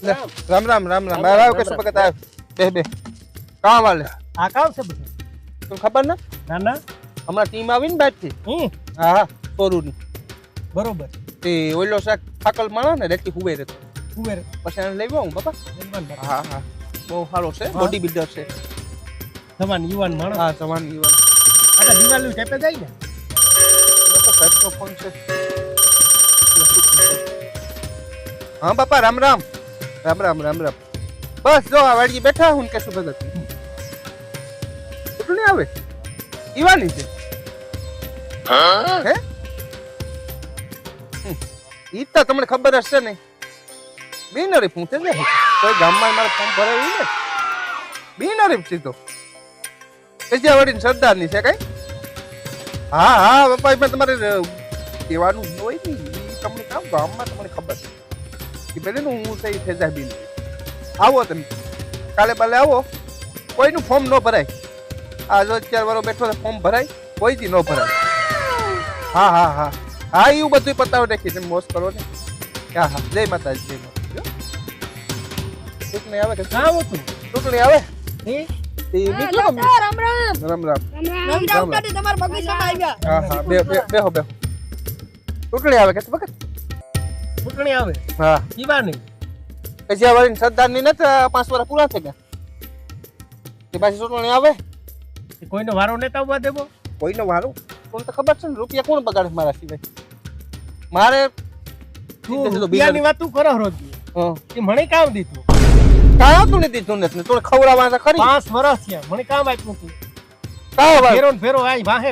राम राम राम राम आयो कैसे भगत आयो बे बे कहां वाले આ કામ છે બધું तुम खबर ना ના ના हमारा टीम आवी ने बैठ थी हां हां सोरू नी બરોબર ते ओलो सा थाकल माणा ने रेती हुवे रे ઉભેર પછી એને લઈ આવું બાપા હા હા બહુ સારો છે બોડી બિલ્ડર છે જવાન યુવાન માણસ હા જવાન યુવાન આ દિવાળી ટેપે જાય ને બાપા સાહેબનો ફોન છે हाँ बापा राम राम राम राम राम राम बस जो आ वाड़ी बैठा हूं कैसे भगत नहीं आवे ईवानी છે હે ઈ તો તમને ખબર હશે ને બિનરી પૂછે છે કોઈ ગામમાં મારા ફોર્મ ભરાયું ને બિનરી સીધો કજિયા વાડીની સરદારની છે કઈ હા હા બાપા મેં તમારે કહેવાનું જ હોય ને ઈ તમને કામ ગામમાં તમને ખબર છે કે પેલે હું સહી થઈ જાય બિન આવો તમે કાલે બાલે આવો કોઈનું ફોર્મ ન ભરાય આ જો 4 વારો બેઠો ફોર્મ ભરાય કોઈ દી ન ભરાય હા હા હા હા એવું બધું પતાવ રાખી તમે મોસ કરો ને હા હા જય માતાજી જય માતાજી ચૂંટણી આવે કે કામ હતું ચૂંટણી આવે એ તે નીકળો રામ રામ રામ રામ રામ રામ કાઢી તમારા બગીચામાં આવ્યા હા હા બેહો બેહો ચૂંટણી આવે કે વખત ચૂંટણી આવે હા દીવાની કજિયા વાળીની સરદારની નથી 5 વર્ષ પૂરા થઈ ગયા તે પાછી ચૂંટણી આવે કોઈનો વારો નેતા ઉભા દેવો કોઈનો વારો કોણ તો ખબર છે ને રૂપિયા કોણ બગાડે મારા સિવાય મારે રૂપિયાની વાત તું કરો રોજ એ મને કામ દીધું કાં તું નથી દીધું નથી તું ખવડાવવા તો ખરી 5 વર્ષ થયા મને કામ આપ્યું તું કાં ફેરો ને ફેરો આઈ વાહે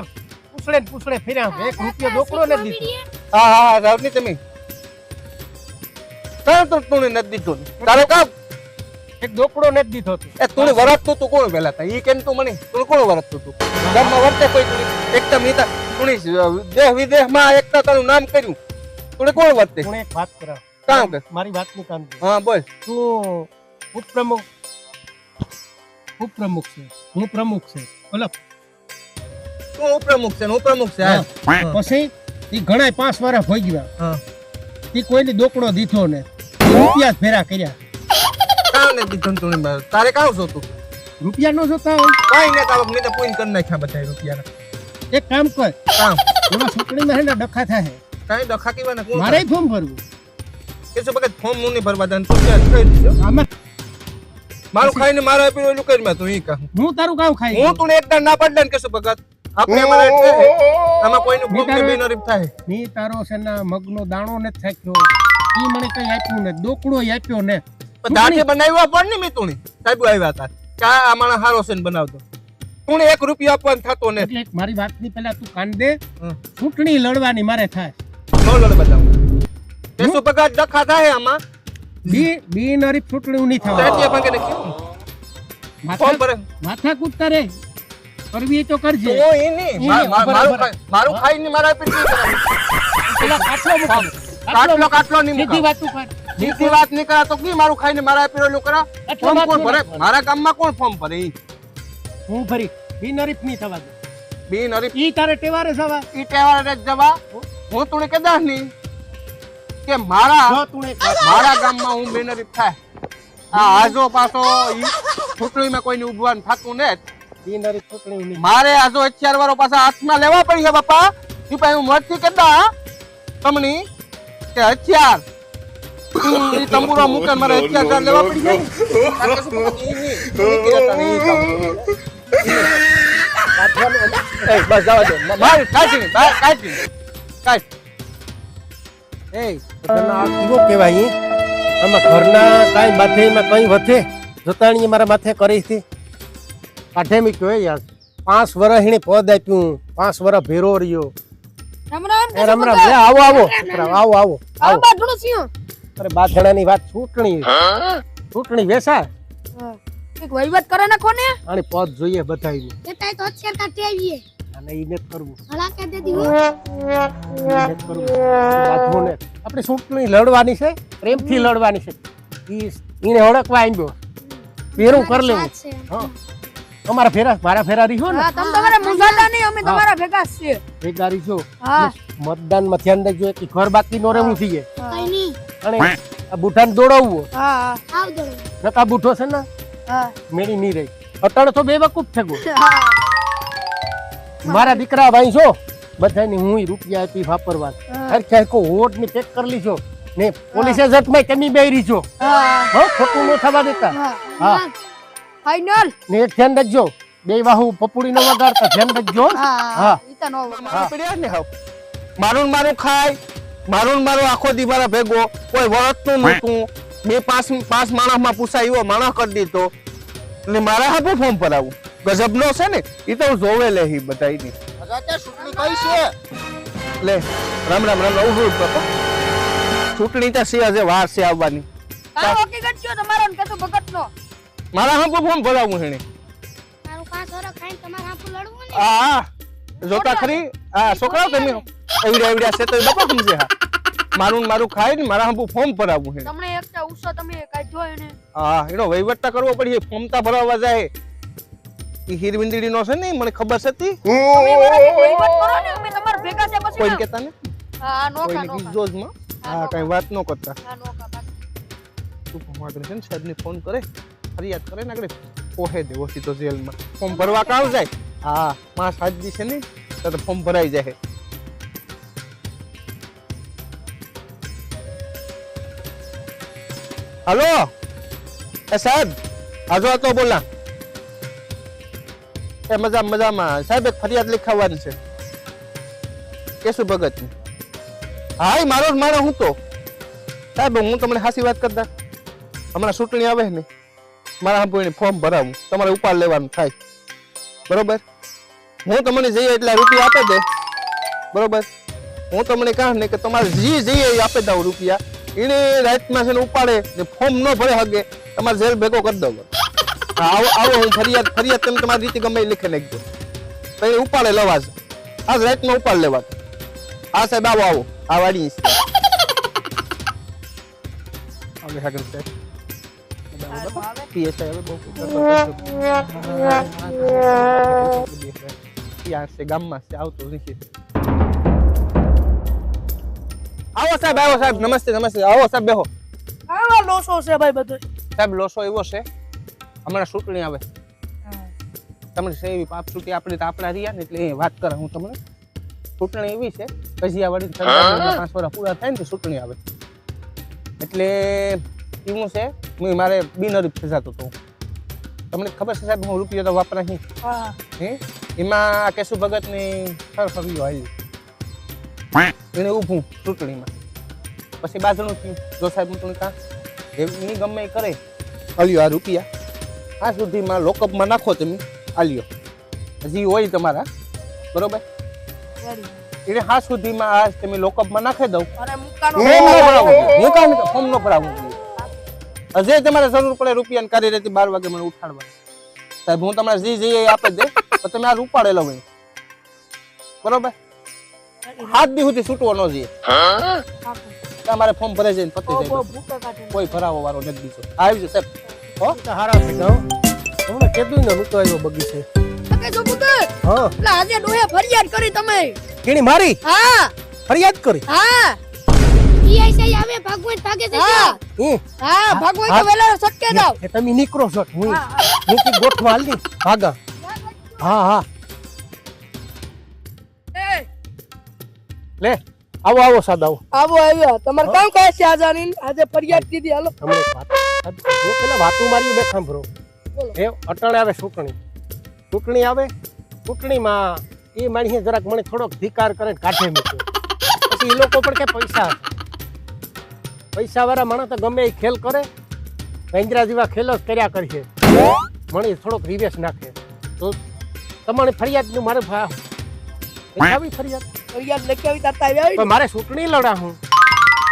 પૂછડે ફેર્યા 1 રૂપિયો ડોકરો ને દીધો હા હા રાવની તમે કાં તો તું નથી દીધું તારો કામ એક ડોકરો ને દીધો તું એ તું વરતતો તું કોણ પહેલા તા ઈ કેમ તું મને તું કોણ વરતતો તું ગામમાં વર્તે કોઈ તું એકદમ નીતા તું દેહ વિદેશમાં એકતા તારું નામ કર્યું તું કોણ વર્તે હું એક વાત કરા કામ કર મારી વાત નું કામ હા બોલ તું ઉપપ્રમુખ છે હું પ્રમુખ છે બોલો તું ઉપપ્રમુખ છે ને ઉપપ્રમુખ છે પછી ઈ ઘણા 5 વર્ષ હોઈ ગયા હા ઈ કોઈની ડોકડો દીધો ને રૂપિયા જ ફેરા કર્યા કાને દીધું તું તારે કામ જોતું રૂપિયા નો જોતા હોય કાઈ ને તાવક ને પોઈન્ટ કરી નાખ્યા બધા રૂપિયા એક કામ કર કામ એમાં ચૂંટણીમાં હે ને ડખા થાય કાઈ ડખા કેવાને કોણ મારે ફોર્મ ભરવું કેસો બગત ફોર્મ નું નહીં ભરવા દન તું ક્યાં કહી દીધો આમાં મારું ખાઈને મારો આપી ઓલું કરી તું ઈ કહું હું તારું કામ ખાઈ હું તું એક ના પડે ને કેસો બગત આપણે મારે આમાં કોઈનું ફોર્મ કે બિનરીફ થાય ની તારો છે ના મગનો દાણો ને થાક્યો ઈ મને કઈ આપ્યું ને ડોકડો આપ્યો ને દાઢી બનાવ્યા પણ ને મેં તુણી સાહેબ આવ્યા હતા કે આ માણસ હારો છે ને બનાવતો તું 1 રૂપિયો આપવાનું થતો ને એટલે મારી વાતની પહેલા તું કાન દે ચૂંટણી લડવાની મારે થાય નો લડ બતાવું કેસો બગત ડખા થાય આમાં બિનરીફ ચૂંટણી નહીં થવા એટલે પણ કે કેવું ફોર્મ ભરે માથા કૂદતા રે કરવી તો કરજે તો એ નહીં મારું ખાઈને મારા આપી પેલા કાટલો નહીં સીધી મૂકા વાતું કર નીતિ વાત નહીં કરા તો કી મારું ખાઈને મારા આપી ઓલું કરા ફોર્મ કોણ ભરે મારા ગામમાં કોણ ફોર્મ ભરે ઈ હું ભરી બિનરીફ નહીં થવા દે બિનરીફ ઈ તારે તહેવારે જવા ઈ તહેવારે જવા હું તુણે કદાચ નહીં કે મારા ગામમાં હું બેનરીફ થાય આ આજો પાછો ઈ ચૂંટણીમાં કોઈને ઉભવાનું થતું ને બિનરીફ ચૂંટણી નહીં મારે આજો 4 વારો પાછા હાથમાં લેવા પડી છે બાપા ઈ ભાઈ હું મરતી કદા તમની કે 4 ઈ તંબુરો મૂકે મારે 4 લેવા પડી જાય બસ જાવ દે માર કાઢી કાઢ એ તને આ કેવો કહેવાય આમાં ઘરના કાંઈ માથેમાં કંઈ વધે જોતાણી મારા માથે કરી હતી કાઢે મી કહેવાય યાર 5 વર્ષ એને પદ આપ્યું 5 વર્ષ ભેરો રહ્યો રામ રામ એ રામ રામ આવો આવો આવો આ બાઠણો સિંહ અરે બાથણાની વાત ચૂંટણી વેસા એક વહીવટ કરે નાખો ને અને પદ જોઈએ બધાયને એ તાય તો અત્યાર કાઢી આવીએ અને ઈને કરવું હલા કે દે દીવો આપણે ચૂંટણી લડવાની છે પ્રેમથી લડવાની છે ઈને ઓળખવા આવ્યો પેરું કરી લેવું હા અમારા ફેરા મારા ફેરા રીહો ને હા તમ તમારે મુંજાતા નહીં અમે તમારા ભેગા જ છે ભેગા રીહો હા મતદાન માં ધ્યાન દેજો કે ઘર બાકી નો રહેવું થઈએ કઈ નહીં અને આ બુઠાને દોડાવવો હા આવ દો નકા બુઠો છે ને હા મેળી નહીં રહી અટાણે તો બેવકૂફ થઈ ગયો હા મારા દીકરા ભાઈ છો બધાની હું રૂપિયા આપી વાપરવા હા. હર ક્યાંય કો વોટ ની પેક કરી લીધો ને પોલીસે જટમાં તમે બેરી છો હા હો ખોટું ન થવા દેતા હા હા. ફાઈનલ ને એક ધ્યાન રાખજો બે વાહુ પપુડી ન વગાડતા ધ્યાન રાખજો હા હા. ઈ તો નો મારું પડ્યા ને હાવ મારું ને મારું ખાય મારું ને મારું આખો દી મારા ભેગો કોઈ વળતતું નહોતું બે પાંચ માણસમાં પૂછાય એવો માણસ કરી દીધો એટલે મારા હાથે ફોર્મ ભરાવું ગજબનો છે ને એ તો હું જોવે લે હી બધાયની ચૂંટણી કઈ છે લે રામ રામ રામ ઉભું બાપા ચૂંટણી તો છે હજે વાર છે આવવાની કાં હકીકત છો તમારો ને કતો ભગત નો મારા હાથે ફોર્મ ભરાવું હેને તારું કાં સોરો ખાઈને તમારા હાપુ લડવું ને આ જોતા ખરી આ છોકરાઓ તમે એવડ્યા છે તો બાપા સમજે હા મારું ને મારું ખાય ને મારા હાથે ફોર્મ ભરાવું હે તમને એકતા ઉસો તમે કાઈ જોય ને હા એનો વહીવટ કરવો પડી ફોર્મ તા ભરાવા જાય ઈ હીરવિંદડી નો છે ને મને ખબર છે તી તમે મારાથી વહીવટ કરો ને અમે તમારા ભેગા છે પછી કોઈ ના. કહેતા ને હા નોખા કોઈને નોખા કીધોજમાં હા કઈ વાત ન કરતા હા નોખા બાકી. તું ભમાગરે છે ને સાહેબને ફોન કરે ફરિયાદ કરે ને આગળ પોહે દેવો સીધો જેલમાં ફોર્મ ભરવા કાવ જાય હા માં સાજી છે ને તો ફોર્મ ભરાઈ જાય હલો એ સાહેબ આજો તો બોલા એ મજામાં સાહેબ એક ફરિયાદ લખાવવાની છે કેશુ ભગત હા ઈ મારો જ માણસ હું તો સાહેબ હું તમને હાસી વાત કરતા હમણાં ચૂંટણી આવે ને મારા સાંભળીને ફોર્મ ભરાવું તમારે ઉપાડ લેવાનું થાય બરોબર હું તમને જઈએ એટલા રૂપિયા આપી દે બરોબર હું તમને કહું ને કે તમારે જી જઈએ એ આપી દઉં રૂપિયા એને રાતમાં છે ને ઉપાડે ને ફોર્મ ન ભરે હગે તમારે જેલ ભેગો કરી દઉં આવો આવો હું ફરિયાદ તમે તમારી રીતે ગમે એ લીખી નાખજો તો એ ઉપાડે લવા છે આજ રાતમાં ઉપાડ લેવા હા સાહેબ આવો આવો આ વાડી છે આવે હાગર સાહેબ પીએસઆઈ હવે બહુ યાર છે ગામમાં છે આવતો નથી આવો સાહેબ નમસ્તે આવો સાહેબ બેહો આવા લોસો છે ભાઈ બધું સાહેબ લોસો એવો છે હમણાં ચૂંટણી આવે તમને છે એવી પાપ છૂટી આપણે તો આપણા રહ્યા ને એટલે એ વાત કરે હું તમને ચૂંટણી એવી છે કજિયાવાડી 5 વર્ષ પૂરા થાય ને તો ચૂંટણી આવે એટલે એવું છે હું મારે બિનહરીફ થઈ જતો હતો તમને ખબર છે સાહેબ હું રૂપિયો તો વાપરા નહીં હા હે એમાં કેશુ ભગતની ફરફરીઓ આવી એને ઊભું ચૂંટણીમાં પછી બાજુનું થયું જો સાહેબ હું તમને કાં એની ગમે એ કરે આલ્યો આ રૂપિયા આ સુધીમાં લોકઅપમાં નાખો તમે આલ્યો હજી હોય તમારા બરોબર એને હા સુધીમાં આ તમે લોકઅપમાં નાખી દઉં અરે મુકાનો હું કામ ફોર્મ ન ભરાવું હજે તમારે જરૂર પડે રૂપિયાની કરી રહેતી 12 વાગે મને ઉઠાડવા સાહેબ હું તમારે જી જઈએ આપી દે તો તમે આ ઉપાડેલો હોય બરોબર હાથ દી સુધી છૂટવો ન જોઈએ તમારે ફોર્મ ભરાઈ જાય ને પતી જાય કોઈ ભરાવો વાળો નથી દીધો આવી જશે સાહેબ હો હારા થઈ જાઓ તમને કીધું ને હું તો આવ્યો બગીચે કે જો પુત્ર હા એટલે આજે ડોહે ફરિયાદ કરી તમે કેણી મારી હા ફરિયાદ કરી હા ઈઆઈ આવે ભગવાન ભાગે છે હા હે હા ભગવાન તો વેલા સટકે જાવ એ તમે નીકળો છો હું કી ગોઠવા હાલની ભાગા હા હા એ લે આવો આવો સાદા આવો આવો આવ્યો તમારે કામ કહે છે આજાની આજે ફરિયાદ કીધી હાલો તમને એક વાત જો પેલા વાતું મારી બે સાંભળો એ અટાણે આવે ચૂંટણી આવે ચૂંટણીમાં એ માણસે જરાક મને થોડોક ધિકાર કરે કાઢે મૂકે પછી એ લોકો પણ કે પૈસા વાળા માણસ તો ગમે એ ખેલ કરે કંજરા જેવા ખેલ જ કર્યા કરશે મને થોડોક રિવેશ નાખે તો તમારે ફરિયાદનું મારે આવી ફરિયાદ લખી આવી તાતા આવી પણ મારે ચૂંટણી લડા હું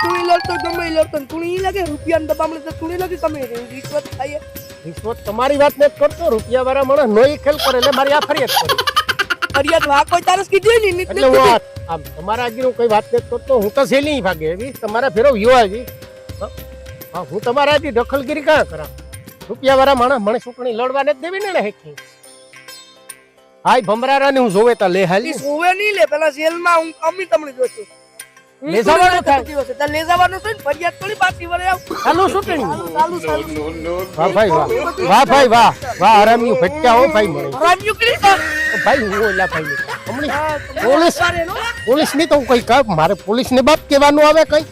તું લડતો ગમે લડતો તું ઈ લાગે રૂપિયા દબામણે તો તું લાગે તમે રિશ્વત ખાઈએ રિશ્વત તમારી વાત નથી કરતો રૂપિયા વાળા માણસ નોઈ ખેલ કરે એટલે મારી આ ફરિયાદ કરી ફરિયાદ માં કોઈ તારસ કીધી ની એટલે હું આમ તમારા આગળ હું કઈ વાત નથી કરતો હું તો સેલી ભાગે એવી તમારા ફેરો વિયો આવી હા હું તમારા આગળ દખલગીરી ક્યાં કરા રૂપિયા વાળા માણસ મને ચૂંટણી લડવા નથી દેવી ને હેકી હાય ભમરારા ને હું જોવે તા લે હાલ ઈ સોવે ની લે પેલા જેલ માં હું અમી તમને જોશું લઈ જવાનું થાય. દિવસે તાર લઈ જવાનું છે ને ફરિયાદ થોડી પાછી વળે આવ ચાલુ ચૂંટણી ચાલુ ચાલુ વાહ ભાઈ વાહ વાહ ભાઈ વાહ વાહ હરામિયું ભટક્યા હો ભાઈ મને રામ્યું કરી તો ભાઈ હું ઓલા ભાઈ પોલીસ પોલીસ ની તો કઈ કામ મારે પોલીસ ને બાપ કહેવાનું આવે કઈ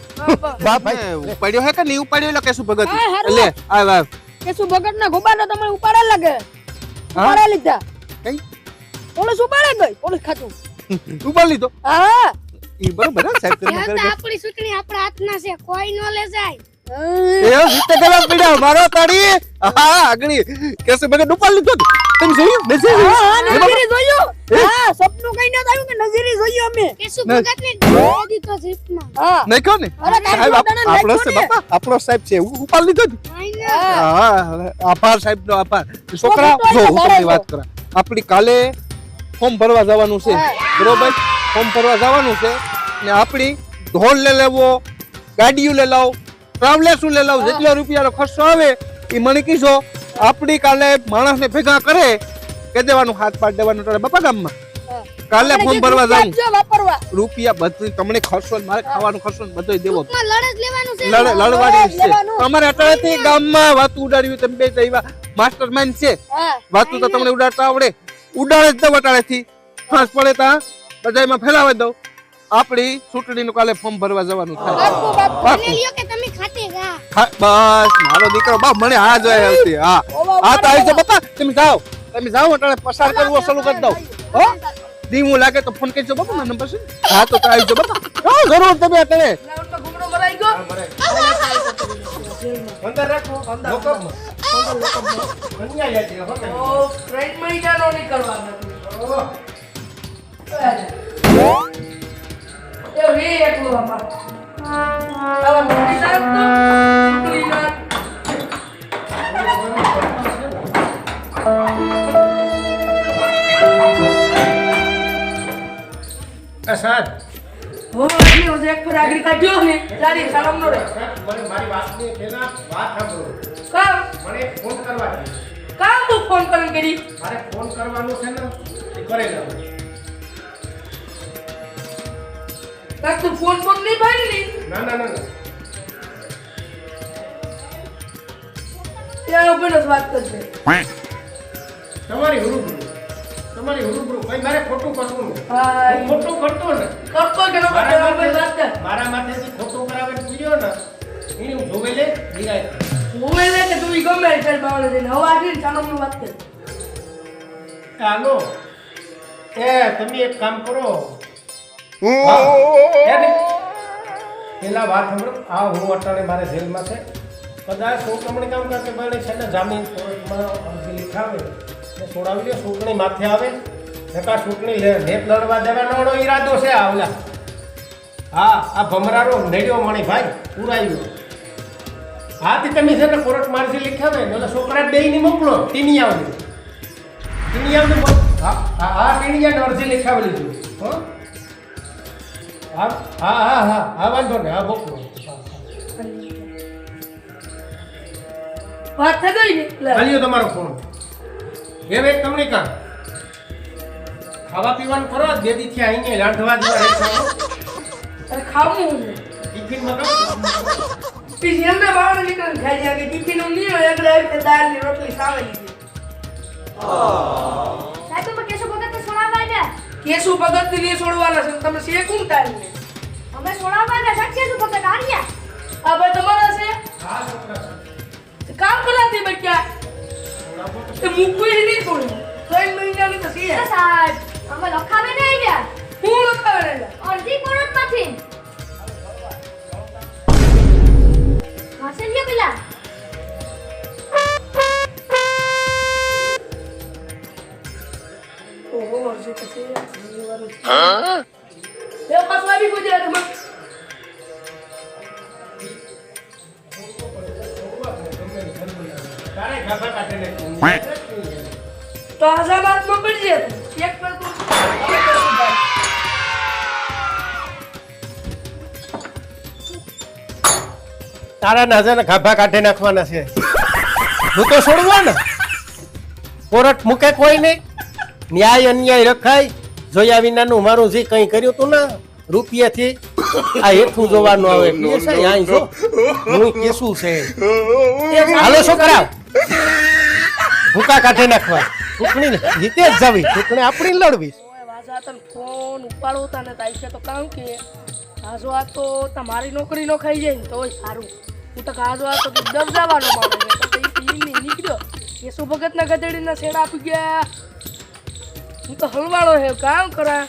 વાહ ભાઈ ઉપાડ્યો હે કે નહીં ઉપાડ્યો એટલે કેશું ભગત હા, હારું. લે આ વાવ કેસુ ભગત ના ગોબાનો તમને ઉપાડે લાગે ઉપાડે લીધા કઈ પોલીસ ઉપાડે ગઈ પોલીસ ખાતું ઉપાડ લીધો હા ઈ બરોબર હે સાહેબ તમે ત્યાં તો કરે આપણી ચૂંટણી આપણા હાથમાં છે કોઈ નો લે જાય એ જીતે ગલા પીડા મારો તાડી હા આગળી કેસે ભગત ઉપાડ લીધો તમે જોયું મેસેજ હા નજીરી જોયું હા સપનું કઈ ના આવ્યું કે નજીરી જોયું અમે કે શું ભગત ને દઈ દીધો જીપમાં હા નહીં કહો ને અરે તારી સાહેબ પોતાને આપણો નાખ્યો છે ને. બાપા આપણો સાહેબ છે ઉપાડ લીધો ને? આઈને હા આભાર સાહેબ નો આભાર છોકરા તો જો એટલે હું ભરાય તમને વાત કરા આપણી કાલે ફોર્મ ભરવા જવાનું છે બરોબર ફોર્મ ભરવા જવાનું છે ને આપણી ઢોલ લઈ લેવો ગાડીઓ લઈ લાવ ટ્રાવેલર્સ લઈ લાવ જેટલા રૂપિયાનો ખર્ચો આવે એ મને કીધો આપણી કાલે માણસને ભેગા કરે કે દેવાનું હાથ પાડ દેવાનું તારે બાપા ગામમાં કાલે ફોર્મ ભરવા જાઉં જો વાપરવા રૂપિયા બધું તમને ખર્ચો ને મારે ખાવાનું ખર્ચો ને બધું દેવો માં લડત લેવાનું છે લડવાડી છે લેવાનું. અમારે અટાણેથી ગામમાં વાતું ઉડાડ્યું તમે બે એવા માસ્ટર માઇન્ડ છે હા વાતું તો તમને ઉડાડતા આવડે ઉડાડે જ દઉં અટાણેથી ફાંસ પડે ત્યાં બધામાં ફેલાવી દઉં આપણી ચૂંટણીનું કાલે ફોર્મ ભરવા જવાનું થાય બાપુ બાપુ મને લ્યો કે તમે ખાતે જા બસ મારો દીકરો બાપ મને હા જોઈ આવતી હા હા તો આવી છે બાપા તમે જાઓ અટાણે પસાર કરવો શરૂ કરી દઉં હો ધીમું લાગે તો ફોન કરજો બાપા મારો નંબર છે હા તો આવી જાઓ બાપા હા જરૂર તમે અટાણે લાવણમાં ઘૂમરો મરાઈ ગયો અંદર રાખો લોકો કન્યા લે છે હો ઓ ટ્રેન મહિનાનો નીકળવાનો એ રે એકલું આમાં આવા મોટી સાહેબ તો ચૂંટણી ના સાહેબ હો આટલી ઓજે એક પર આગળ કાઢ્યો ને તારી સલામ નો રે મને મારી વાતની પહેલા વાત સાંભળો કામ મને ફોન કરવા દે કામ તું ફોન કરીને કરી મારે ફોન કરવાનો છે ને એ કરે લઉં કાક તું ફોન નહીં ભાઈ ની ના ના ના ના. ત્યાં ઉપર જ વાત કરશે તમારી હુરુબરું કઈ મારે ખોટું કરવું નહીં. હા હું ખોટું કરતો ને કરતો કે નો કરતો ઉપર વાત કર મારા માથેથી ખોટું કરાવે પીડ્યો ને એને હું જોવે લે નિરાય હું એને કે તું ઈ ગમે ચાલ બાવળે જઈને હવે આવીને સલામ નું વાત કર હાલો એ તમે એક કામ કરો હા, એ નહીં. પેલા વાત સાંભળો આ હું અટાણે મારે જેલમાં છે કદાચ સોકમણી કામ કરશે પણ છે ને જામીન કોર્ટમાં અરજી લીખાવે ને છોડાવી દે ચૂંટણી માથે આવે નકા ચૂંટણી નેત લડવા દેવાનો ઈરાદો છે આ ઓલા હા આ ભમરારો નડ્યો મણી ભાઈ પુરાયું હાથી તમે છે ને કોર્ટમાં અરજી લીખાવે ને ઓલા છોકરા બેયની મોકલો ટીનિયાવને હા હા હા ટીનિયાને અરજી લીખાવેલી છે હો હા હા હા હા હા વાંધો ને હા મોકલો વાત થઈ ગઈ ને લે ચાલ્યો તમારો ફોન હવે તમને કામ ખાવા પીવાનું કરો બે દીથી આવીને રાંધવા દેવા રહેવાનું અરે ખાવું હું ટિફિનમાં કામ પછી એમને બાવળે નીકળીને ખાઈ જાય કે ટિફિન નું નહીં હોય એટલે આવી રીતે દાળ ની રોટલી સાવેલી છે સાહેબ તમે કેશો ભગત ને છોડાવવા આવ્યા કેસુ ભગત થી નહીં છોડવાના છે તમે છે કોણ ટાઈમ ને અમે છોડાવવા આવ્યા સાહેબ કેશો ભગત આર્યા આ ભાઈ તમારા છે હા છોકરા કામ કરાતી બચ્ચા એ મૂકવી નહીં થોડી 3 મહિનાની તો છે સાહેબ અમે લખાવે ને આવ્યા હું લખાવે ને અડધી કરોડ માંથી હાસેલ્યો પેલા ઓહો અરજી તો છે હા એ પાછું આવી ગયું છે તમે તારે ખાવા કાઢે ને તો આઝાબાદમાં પડી જાય ચેક કર તું તારા નાજાને ખાભા કાઢે નાખવાના છે હું તો છોડવા ને કોર્ટ મૂકે કોઈ નહીં ન્યાય અન્યાય રખાય જોયા વિનાનું મારું જે કંઈ કર્યું તું ને રૂપિયાથી આ હેઠું જોવાનું આવે કે છે અહીં જો હું કેસું છે હાલો છોકરા ભૂકા કાઢી નાખવા ચૂંટણી જીતે જ જવી ચૂંટણી આપણી લડવી ઓય વાજા તને ફોન ઉપાડો તને તાઈશે તો કામ કે આજો આ તો તમારી નોકરી નો ખાઈ જાય ને તોય સારું હું તો આજો આ તો દબ જવાનો માણસ છે તો એ પીની નીકળ્યો કેશુ ભગત ના ગધેડી ના છેડા આપી ગયા હું તો હલવાળો હે કામ કરા